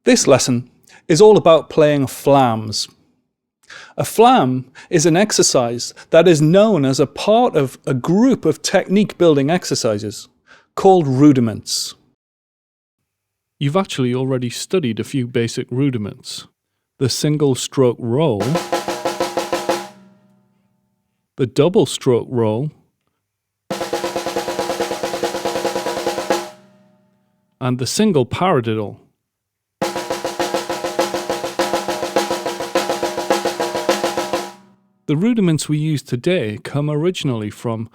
This lesson is all about playing flams. A flam is an exercise that is known as a part of a group of technique building exercises called rudiments. You've actually already studied a few basic rudiments. The single stroke roll, the double stroke roll, and the single paradiddle. The rudiments we use today come originally from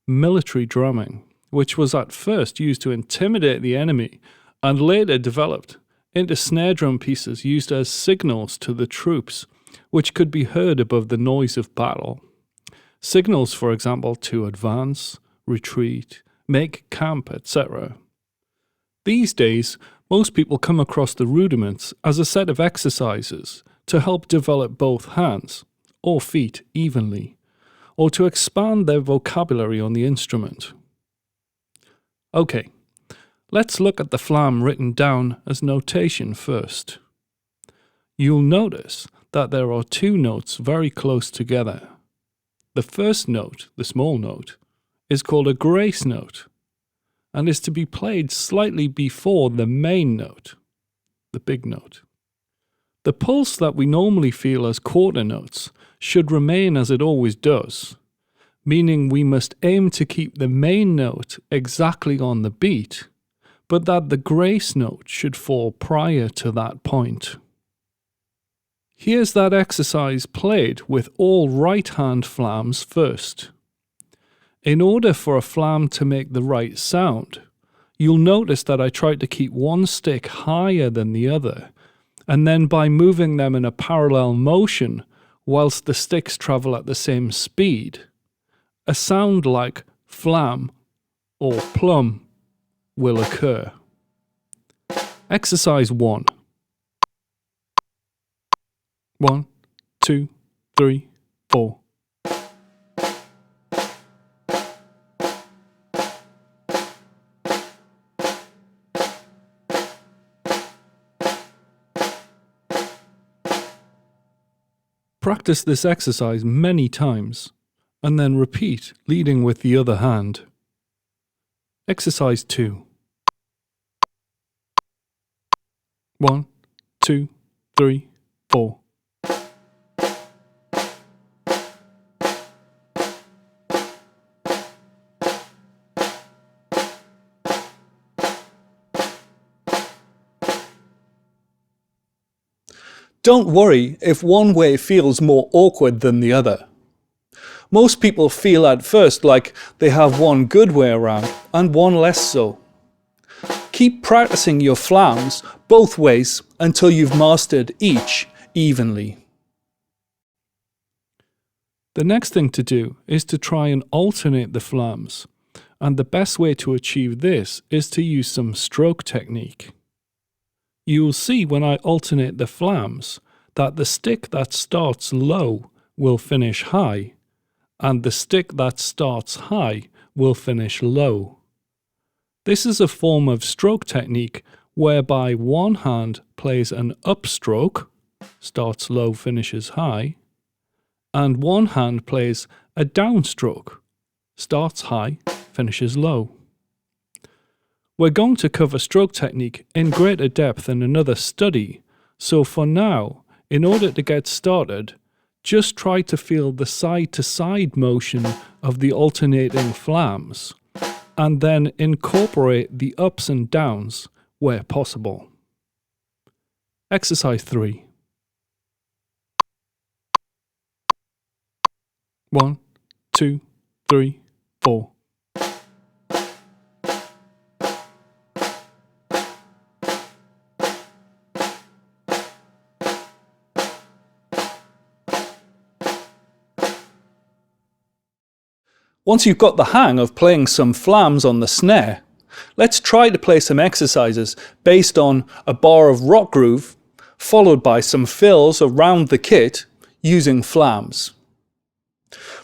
military drumming, which was at first used to intimidate the enemy and later developed into snare drum pieces used as signals to the troops, which could be heard above the noise of battle. Signals, for example, to advance, retreat, make camp, etc. These days, most people come across the rudiments as a set of exercises to help develop both hands or feet evenly, or to expand their vocabulary on the instrument. Okay, let's look at the flam written down as notation first. You'll notice that there are two notes very close together. The first note, the small note, is called a grace note, and is to be played slightly before the main note, the big note. The pulse that we normally feel as quarter notes should remain as it always does, meaning we must aim to keep the main note exactly on the beat, but that the grace note should fall prior to that point. Here's that exercise played with all right hand flams first. In order for a flam to make the right sound, you'll notice that I tried to keep one stick higher than the other, and then by moving them in a parallel motion whilst the sticks travel at the same speed, a sound like flam or plum will occur. Exercise 1. 1, 2, 3, 4. Practice this exercise many times, and then repeat, leading with the other hand. Exercise 2. 1, 2, 3, 4. Don't worry if one way feels more awkward than the other. Most people feel at first like they have one good way around and one less so. Keep practicing your flams both ways until you've mastered each evenly. The next thing to do is to try and alternate the flams, and the best way to achieve this is to use some stroke technique. You'll see when I alternate the flams that the stick that starts low will finish high, and the stick that starts high will finish low. This is a form of stroke technique whereby one hand plays an upstroke, starts low, finishes high, and one hand plays a downstroke, starts high, finishes low. We're going to cover stroke technique in greater depth in another study, so for now, in order to get started, just try to feel the side-to-side motion of the alternating flams, and then incorporate the ups and downs where possible. Exercise 3. 1, 2, 3, 4. Once you've got the hang of playing some flams on the snare, let's try to play some exercises based on a bar of rock groove, followed by some fills around the kit using flams.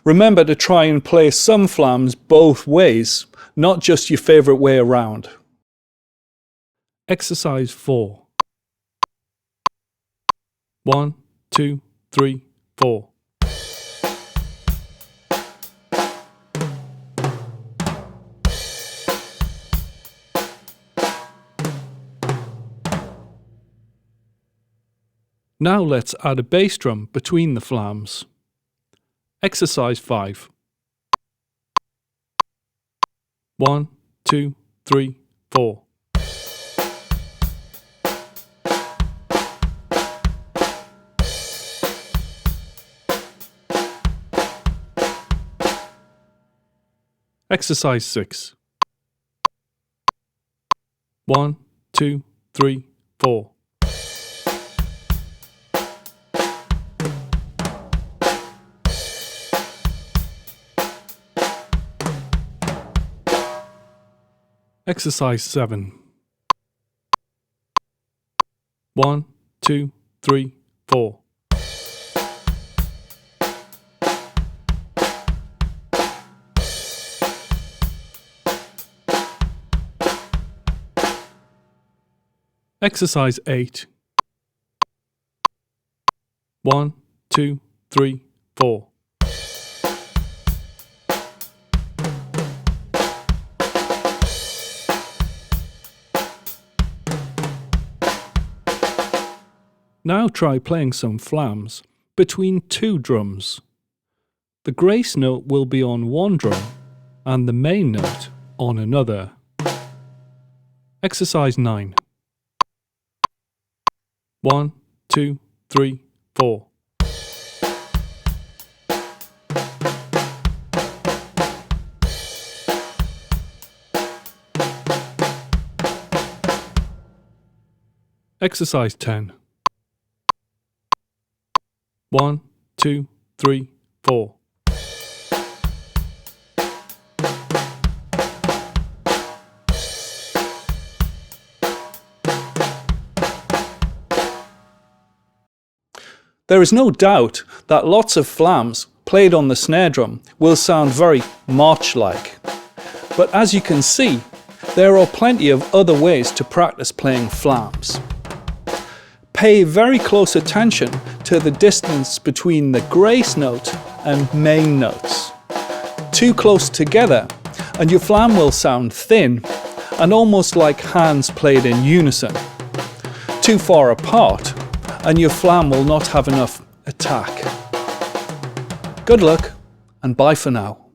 Remember to try and play some flams both ways, not just your favourite way around. Exercise 4. 1, 2, 3, 4. Now let's add a bass drum between the flams. Exercise 5. 1, 2, 3, 4. Exercise 6. 1, 2, 3, 4. Exercise 7. 1, 2, 3, 4. Exercise 8. 1, 2, 3, 4. Now try playing some flams between two drums. The grace note will be on one drum and the main note on another. Exercise 9. 1, 2, 3, 4. Exercise 10. 1, 2, 3, 4. There is no doubt that lots of flams played on the snare drum will sound very march-like. But as you can see, there are plenty of other ways to practice playing flams. Pay very close attention to the distance between the grace note and main notes. Too close together and your flam will sound thin and almost like hands played in unison. Too far apart and your flam will not have enough attack. Good luck and bye for now.